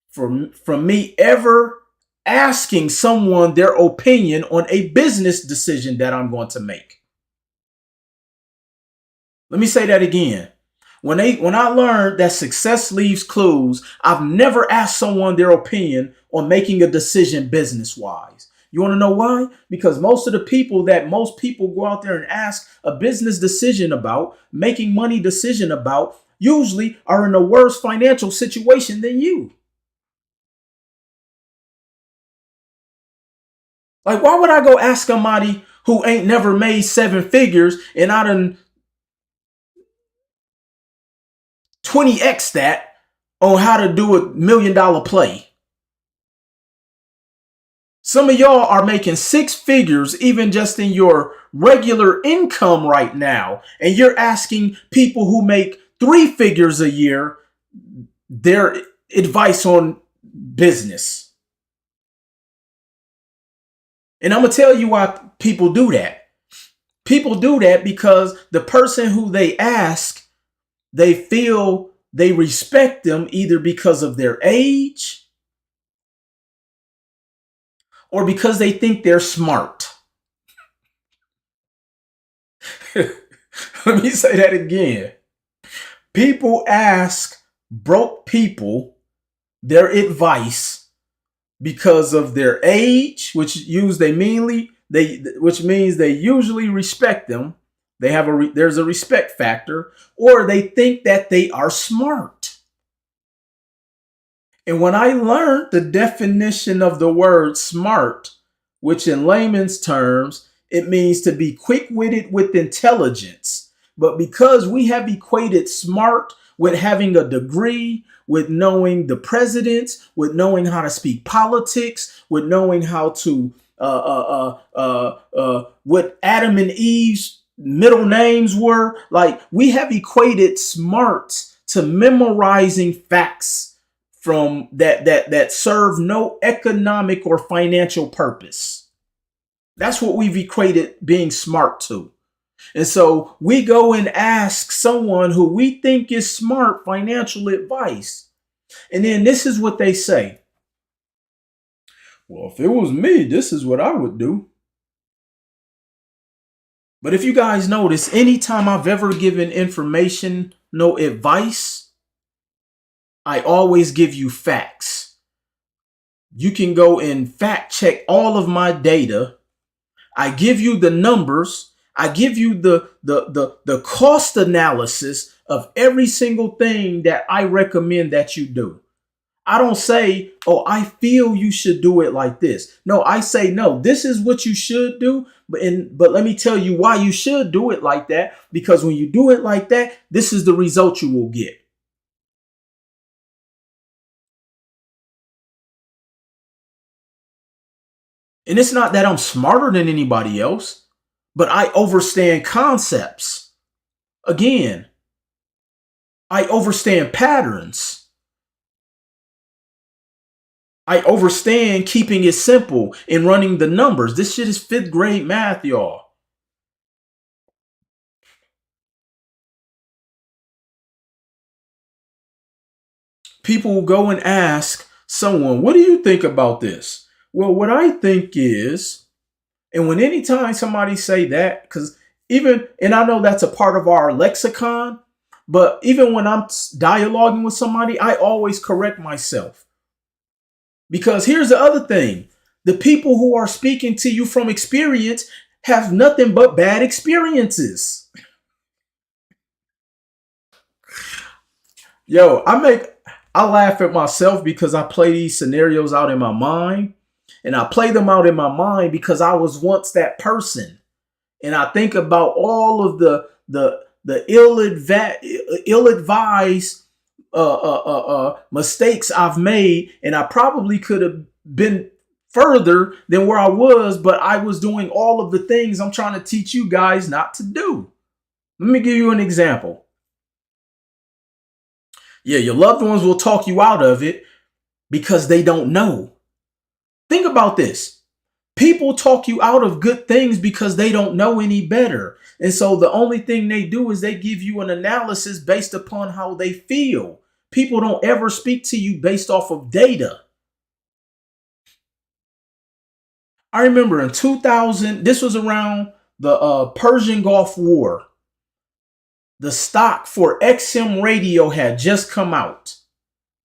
from me ever asking someone their opinion on a business decision that I'm going to make. Let me say that again. When I learned that success leaves clues, I've never asked someone their opinion on making a decision business-wise. You want to know why? Because most people go out there and ask a business decision about, making money decision about, usually are in a worse financial situation than you. Like, why would I go ask somebody who ain't never made 7 figures and I done 20x that on how to do a $1 million play? Some of y'all are making 6 figures even just in your regular income right now. And you're asking people who make 3 figures a year their advice on business. And I'm going to tell you why people do that. People do that because the person who they ask, they feel they respect them either because of their age or because they think they're smart. Let me say that again. People ask broke people their advice because of their age, which means they usually respect them. There's a respect factor, or they think that they are smart. And when I learned the definition of the word smart, which in layman's terms, it means to be quick-witted with intelligence. But because we have equated smart with having a degree, with knowing the presidents, with knowing how to speak politics, with knowing how to what Adam and Eve's middle names were, like we have equated smart to memorizing facts from that serve no economic or financial purpose. That's what we've equated being smart to. And so we go and ask someone who we think is smart financial advice. And then this is what they say. Well, if it was me, this is what I would do. But if you guys notice, anytime I've ever given information, no advice, I always give you facts. You can go and fact check all of my data. I give you the numbers. I give you the cost analysis of every single thing that I recommend that you do. I don't say, oh, I feel you should do it like this. No, I say, no, this is what you should do. But let me tell you why you should do it like that. Because when you do it like that, this is the result you will get. And it's not that I'm smarter than anybody else, but I understand concepts. Again, I understand patterns. I understand keeping it simple and running the numbers. This shit is 5th grade math, y'all. People will go and ask someone, what do you think about this? Well, what I think is And when anytime somebody say that, because even, and I know that's a part of our lexicon, but even when I'm dialoguing with somebody, I always correct myself. Because here's the other thing: the people who are speaking to you from experience have nothing but bad experiences. Yo, I laugh at myself because I play these scenarios out in my mind. And I play them out in my mind because I was once that person. And I think about all of the ill-advised mistakes I've made, and I probably could have been further than where I was, but I was doing all of the things I'm trying to teach you guys not to do. Let me give you an example. Yeah, your loved ones will talk you out of it because they don't know. Think about this. People talk you out of good things because they don't know any better. And so the only thing they do is they give you an analysis based upon how they feel. People don't ever speak to you based off of data. I remember in 2000, this was around the Persian Gulf War. The stock for XM radio had just come out.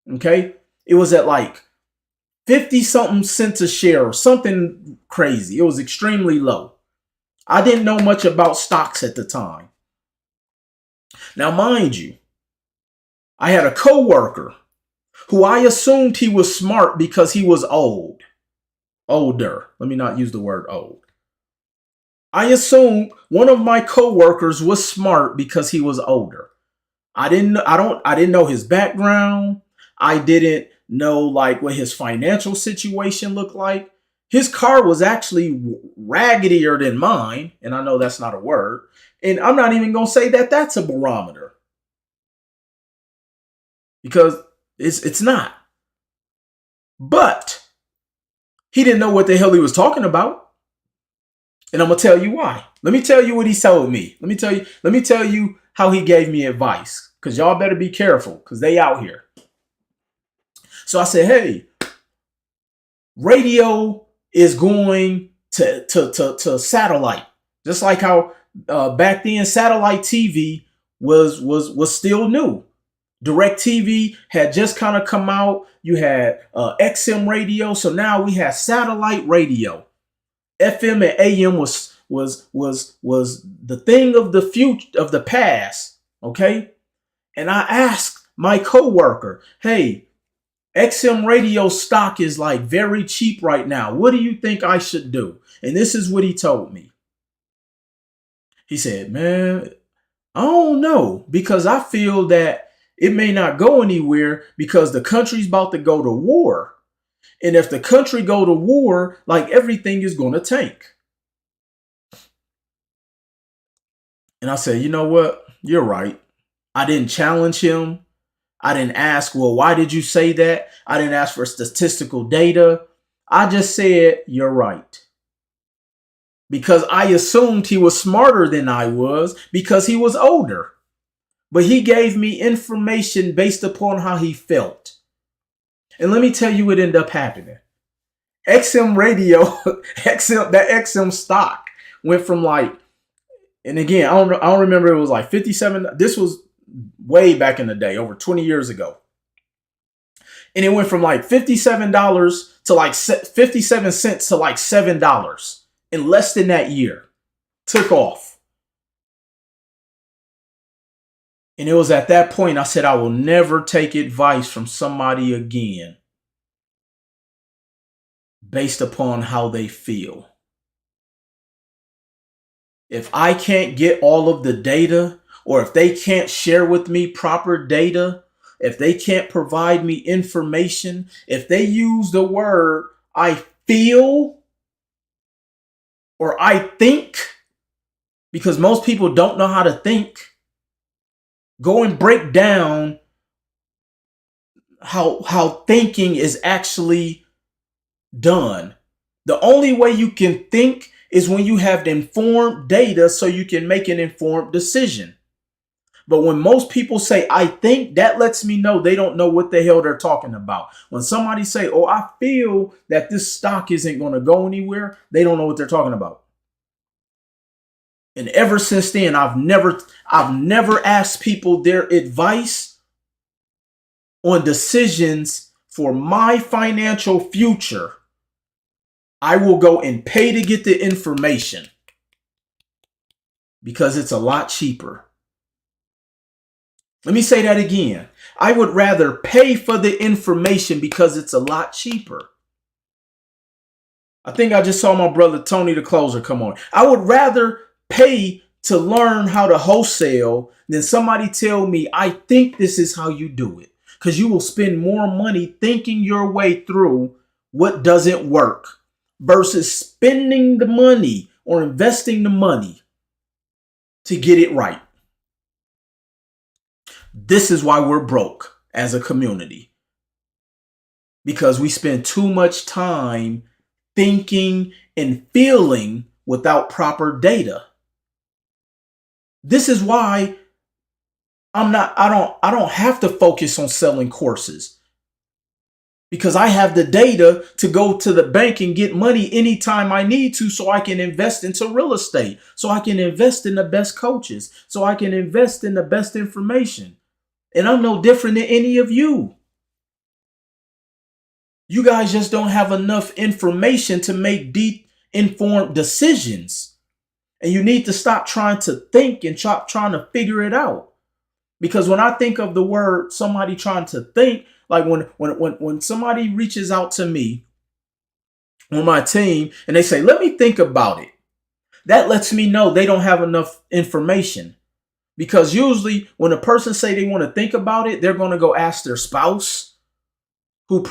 Okay. It was at like 50 something cents a share or something crazy. It was extremely low. I didn't know much about stocks at the time. Now, mind you, I had a coworker who I assumed he was smart because he was older. Let me not use the word old. I assumed one of my coworkers was smart because he was older. I didn't know his background. I didn't know like what his financial situation looked like. His car was actually raggedier than mine, and I know that's not a word. And I'm not even going to say that that's a barometer because it's not. But he didn't know what the hell he was talking about. And I'm going to tell you why. Let me tell you what he told me. Let me tell you how he gave me advice, because y'all better be careful because they out here. So I said, hey, radio is going to satellite, just like how back then satellite TV was still new. Direct TV had just kind of come out. You had XM radio, so now we have satellite radio. FM and AM was the thing of the future, of the past. Okay, and I asked my coworker, hey, XM radio stock is like very cheap right now. What do you think I should do? And this is what he told me. He said, man, I don't know, because I feel that it may not go anywhere because the country's about to go to war. And if the country go to war, like everything is going to tank. And I said, you know what? You're right. I didn't challenge him. I didn't ask, well, why did you say that? I didn't ask for statistical data. I just said, you're right. Because I assumed he was smarter than I was because he was older. But he gave me information based upon how he felt. And let me tell you what ended up happening. XM radio, that XM stock went from like, and again, I don't remember, it was like 57. This was way back in the day, over 20 years ago. And it went from like $57 to like 57 cents to like $7 in less than that year. Took off. And it was at that point I said, I will never take advice from somebody again based upon how they feel. If I can't get all of the data, or if they can't share with me proper data, if they can't provide me information, if they use the word I feel or I think, because most people don't know how to think, go and break down how thinking is actually done. The only way you can think is when you have informed data so you can make an informed decision. But when most people say, I think, that lets me know they don't know what the hell they're talking about. When somebody say, oh, I feel that this stock isn't going to go anywhere, they don't know what they're talking about. And ever since then, I've never asked people their advice on decisions for my financial future. I will go and pay to get the information because it's a lot cheaper. Let me say that again. I would rather pay for the information because it's a lot cheaper. I think I just saw my brother Tony the Closer come on. I would rather pay to learn how to wholesale than somebody tell me, I think this is how you do it. Because you will spend more money thinking your way through what doesn't work versus spending the money or investing the money to get it right. This is why we're broke as a community. Because we spend too much time thinking and feeling without proper data. This is why I don't have to focus on selling courses. Because I have the data to go to the bank and get money anytime I need to, so I can invest into real estate, so I can invest in the best coaches, so I can invest in the best information. And I'm no different than any of you. You guys just don't have enough information to make deep, informed decisions. And you need to stop trying to think and stop trying to figure it out. Because when I think of the word somebody trying to think, like when somebody reaches out to me on my team and they say, let me think about it, that lets me know they don't have enough information. Because usually when a person say they want to think about it, they're going to go ask their spouse who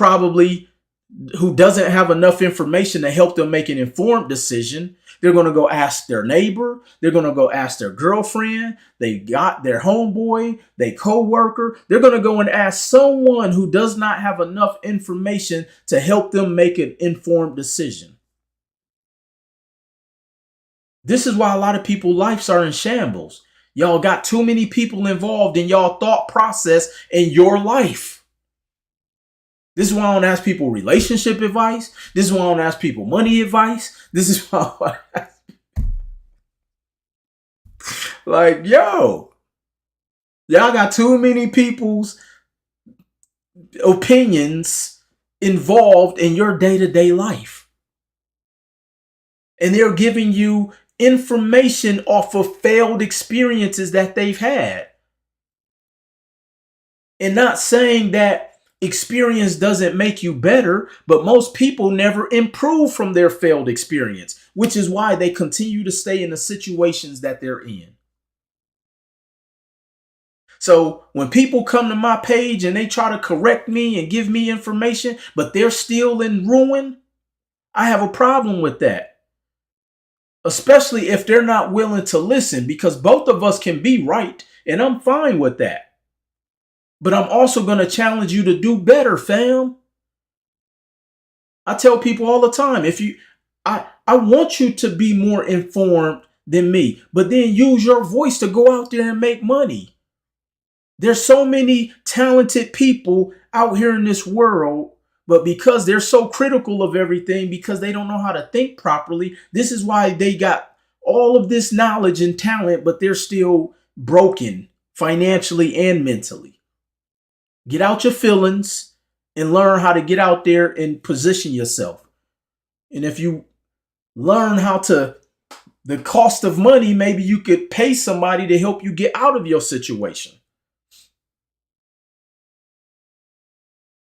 doesn't have enough information to help them make an informed decision. They're going to go ask their neighbor. They're going to go ask their girlfriend. They got their homeboy, their coworker. They're going to go and ask someone who does not have enough information to help them make an informed decision. This is why a lot of people's lives are in shambles. Y'all got too many people involved in y'all thought process in your life. This is why I don't ask people relationship advice. This is why I don't ask people money advice. This is why like, yo, y'all got too many people's opinions involved in your day-to-day life. And they're giving you information off of failed experiences that they've had. And not saying that experience doesn't make you better, but most people never improve from their failed experience, which is why they continue to stay in the situations that they're in. So when people come to my page and they try to correct me and give me information, but they're still in ruin, I have a problem with that. Especially if they're not willing to listen, because both of us can be right, and I'm fine with that. But I'm also going to challenge you to do better, fam. I tell people all the time, I want you to be more informed than me, but then use your voice to go out there and make money. There's so many talented people out here in this world, but because they're so critical of everything, because they don't know how to think properly, this is why they got all of this knowledge and talent, but they're still broken financially and mentally. Get out your feelings and learn how to get out there and position yourself. And if you learn the cost of money, maybe you could pay somebody to help you get out of your situation.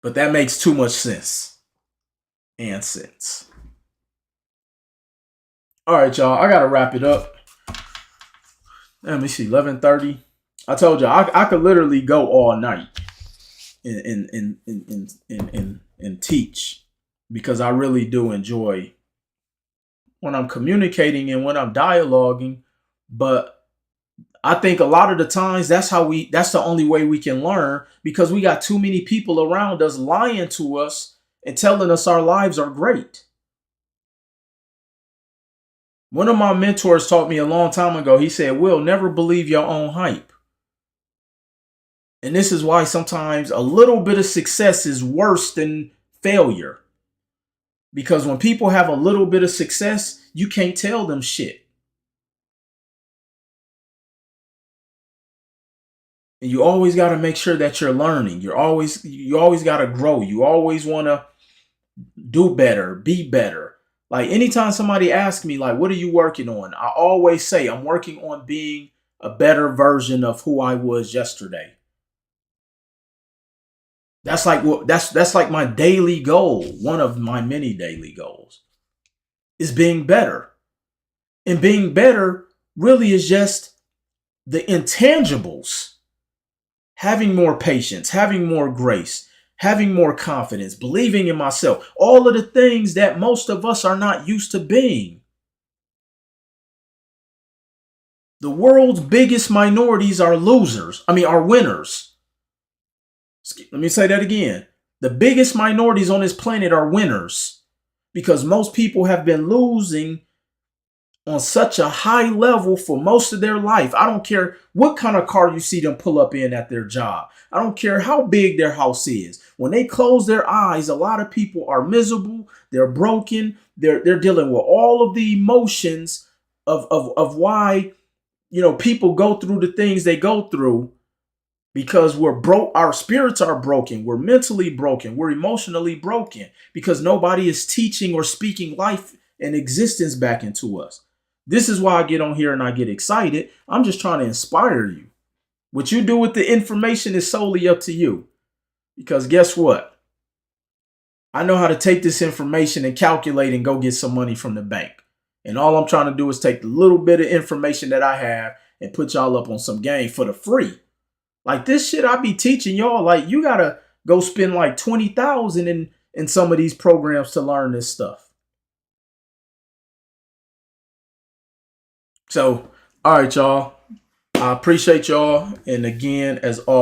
But that makes too much sense. And sense. All right, y'all. I got to wrap it up. Let me see. 11:30. I told you I could literally go all night and teach, because I really do enjoy when I'm communicating and when I'm dialoguing. But I think a lot of the times that's the only way we can learn, because we got too many people around us lying to us and telling us our lives are great. One of my mentors taught me a long time ago. He said, Will, never believe your own hype. And this is why sometimes a little bit of success is worse than failure. Because when people have a little bit of success, you can't tell them shit. And you always got to make sure that you're learning. You always got to grow. You always want to do better, be better. Like anytime somebody asks me like what are you working on? I always say I'm working on being a better version of who I was yesterday. That's like my daily goal. One of my many daily goals is being better. And being better really is just the intangibles. Having more patience, having more grace, having more confidence, believing in myself, all of the things that most of us are not used to being. The world's biggest minorities are losers. Are winners. Let me say that again. The biggest minorities on this planet are winners because most people have been losing on such a high level for most of their life. I don't care what kind of car you see them pull up in at their job. I don't care how big their house is. When they close their eyes, a lot of people are miserable. They're broken. They're dealing with all of the emotions of why people go through the things they go through because we're broke. Our spirits are broken. We're mentally broken. We're emotionally broken because nobody is teaching or speaking life and existence back into us. This is why I get on here and I get excited. I'm just trying to inspire you. What you do with the information is solely up to you. Because guess what? I know how to take this information and calculate and go get some money from the bank. And all I'm trying to do is take the little bit of information that I have and put y'all up on some game for the free. Like this shit I be teaching y'all, like you gotta go spend like 20,000 in some of these programs to learn this stuff. So, all right, y'all. I appreciate y'all. And again, as always,